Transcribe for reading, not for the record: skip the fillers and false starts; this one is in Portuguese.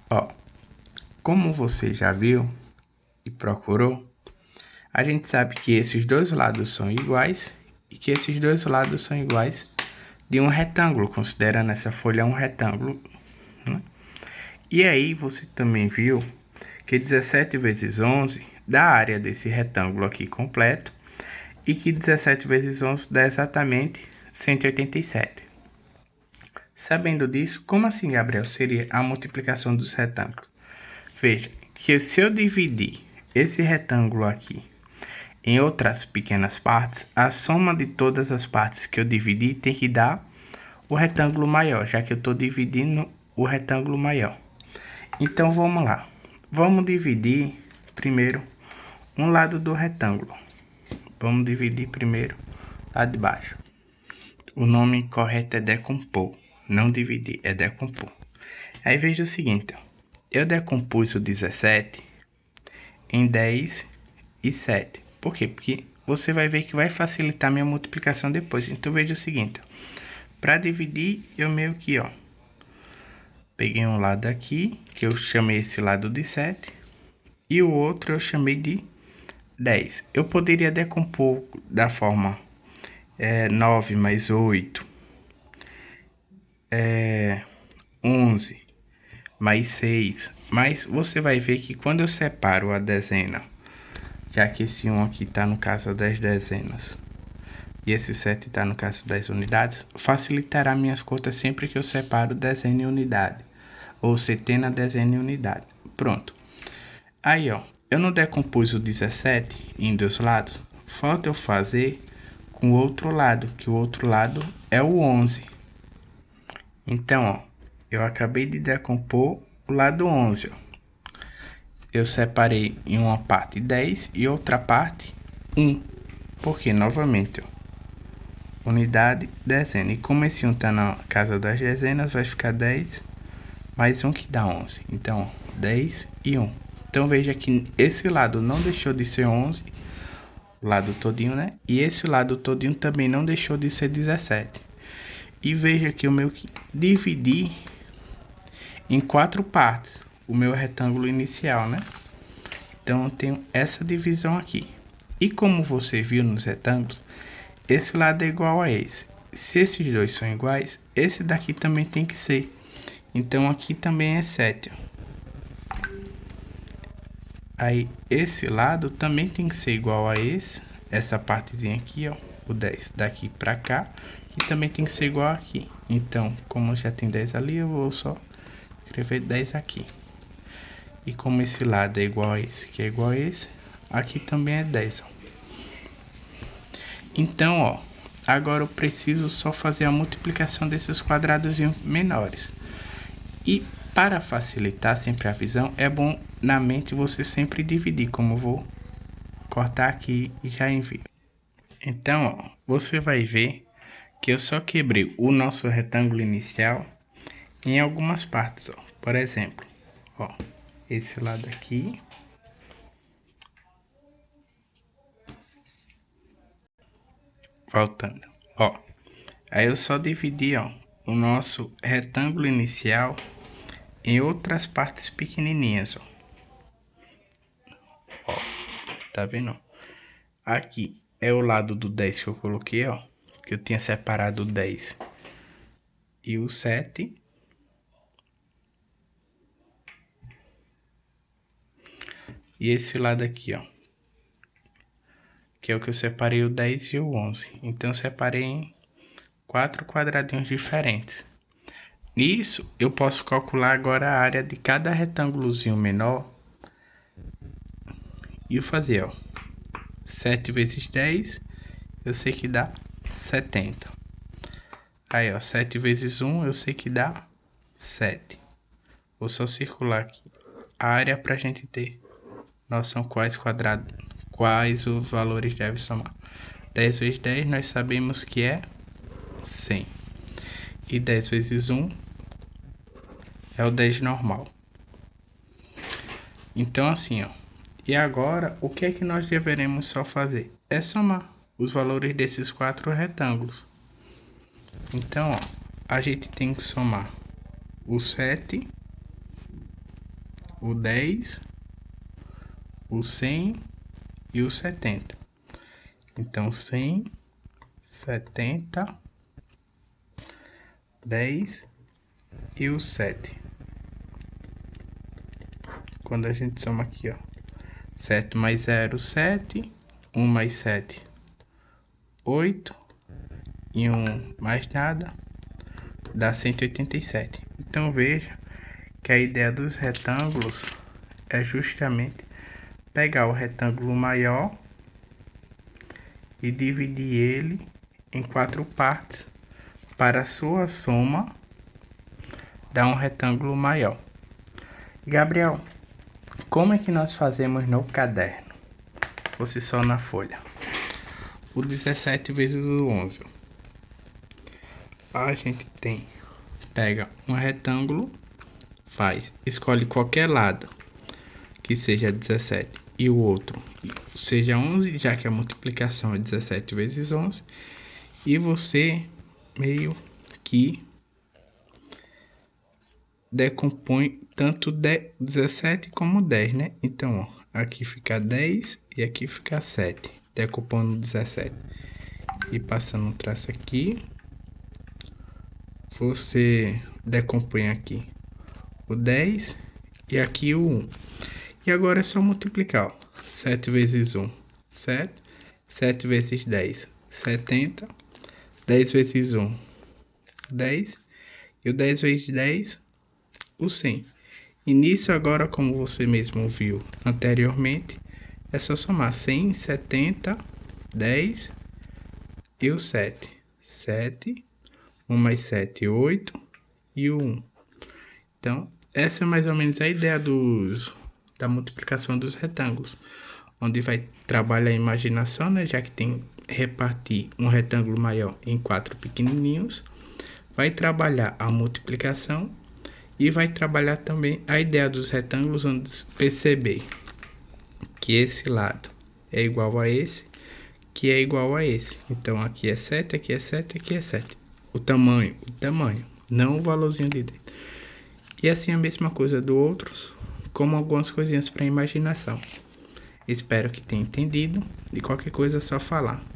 Ó, como você já viu e procurou, a gente sabe que esses dois lados são iguais e que esses dois lados são iguais de um retângulo, considerando essa folha um retângulo, né? E aí você também viu que 17 vezes 11 dá a área desse retângulo aqui completo e que 17 vezes 11 dá exatamente 187. Sabendo disso, como assim, Gabriel, seria a multiplicação dos retângulos? Veja que se eu dividir esse retângulo aqui em outras pequenas partes, a soma de todas as partes que eu dividi tem que dar o retângulo maior, já que eu estou dividindo o retângulo maior. Então vamos lá. Vamos dividir primeiro um lado do retângulo. Vamos dividir primeiro lá de baixo. O nome correto é decompor, não dividir, é decompor. Aí veja o seguinte, ó. Eu decompus o 17 em 10 e 7. Por quê? Porque você vai ver que vai facilitar minha multiplicação depois. Então veja o seguinte, para dividir eu meio que, ó, peguei um lado aqui, que eu chamei esse lado de 7, e o outro eu chamei de 10. Eu poderia decompor da forma 9 mais 8, 11 mais 6, mas você vai ver que quando eu separo a dezena, já que esse 1 aqui está no caso das dezenas, e esse 7 está no caso das unidades, facilitará minhas contas sempre que eu separo dezena em unidade, ou centena, dezena em unidade. Pronto. Aí, ó, eu não decompus o 17 em dois lados, falta eu fazer com o outro lado, que o outro lado é o 11. Então, ó, eu acabei de decompor o lado 11, ó. Eu separei em uma parte 10 e outra parte 1, porque novamente, ó, unidade, dezena, e como esse 1 tá na casa das dezenas, vai ficar 10 mais 1 que dá 11, então 10 e 1. Então veja que esse lado não deixou de ser 11, o lado todinho, né? E esse lado todinho também não deixou de ser 17. E veja que o meu dividi em 4 partes, o meu retângulo inicial, né? Então eu tenho essa divisão aqui. E como você viu nos retângulos, esse lado é igual a esse. Se esses dois são iguais, esse daqui também tem que ser. Então aqui também é 7. Aí esse lado também tem que ser igual a esse, essa partezinha aqui, ó, o 10 daqui pra cá, e também tem que ser igual aqui. Então, como já tem 10 ali, eu vou só escrever 10 aqui. E como esse lado é igual a esse, que é igual a esse, aqui também é 10, ó. Então, ó, agora eu preciso só fazer a multiplicação desses quadrados menores. E para facilitar sempre a visão, é bom na mente você sempre dividir, como eu vou cortar aqui e já envio. Então, ó, você vai ver que eu só quebrei o nosso retângulo inicial em algumas partes, ó. Por exemplo, ó, esse lado aqui, voltando, ó, aí eu só dividi, ó, o nosso retângulo inicial em outras partes pequenininhas, ó. Ó, tá vendo? Aqui é o lado do 10 que eu coloquei, ó, que eu tinha separado o 10 e o 7. E esse lado aqui, ó, que é o que eu separei o 10 e o 11. Então eu separei em 4 quadradinhos diferentes. Nisso eu posso calcular agora a área de cada retângulozinho menor e fazer, ó, 7 vezes 10, eu sei que dá 70. Aí, ó, 7 vezes 1, eu sei que dá 7. Vou só circular aqui a área pra gente ter noção quais os valores devem somar. 10 vezes 10 nós sabemos que é 100. E 10 vezes 1 é o 10 normal. Então assim, ó. E agora, o que é que nós deveremos só fazer? É somar os valores desses 4 retângulos. Então, ó, a gente tem que somar o 7 o 10, o 100 e o 70. Então, 100, 70, 10 e o 7. Quando a gente soma aqui, ó, 7 mais 0, 7, 1 mais 7, 8, e 1 mais nada, dá 187. Então, veja que a ideia dos retângulos é justamente pegar o retângulo maior e dividir ele em 4 partes para a sua soma dar um retângulo maior. Gabriel, como é que nós fazemos no caderno? Fosse só na folha. O 17 vezes o 11. A gente pega um retângulo, escolhe qualquer lado que seja 17 e o outro seja 11, já que a multiplicação é 17 vezes 11, e você meio que decompõe tanto 17 como 10, né? Então, ó, aqui fica 10 e aqui fica 7, decompondo 17 e passando um traço aqui. Você decompõe aqui o 10 e aqui o 1. E agora é só multiplicar, ó. 7 vezes 1, 7. 7 vezes 10, 70. 10 vezes 1, 10. E o 10 vezes 10, o 100. E nisso agora, como você mesmo viu anteriormente, é só somar 100, 70, 10 e o 7. 7, 1 mais 7, 8 e o 1. Então, essa é mais ou menos a ideia da multiplicação dos retângulos, onde vai trabalhar a imaginação, né? Já que tem que repartir um retângulo maior em 4 pequenininhos, vai trabalhar a multiplicação e vai trabalhar também a ideia dos retângulos, onde perceber que esse lado é igual a esse, que é igual a esse. Então, aqui é 7, aqui é 7, aqui é 7. O tamanho, não o valorzinho de dentro. E assim a mesma coisa do outros, como algumas coisinhas para imaginação. Espero que tenha entendido. E qualquer coisa é só falar.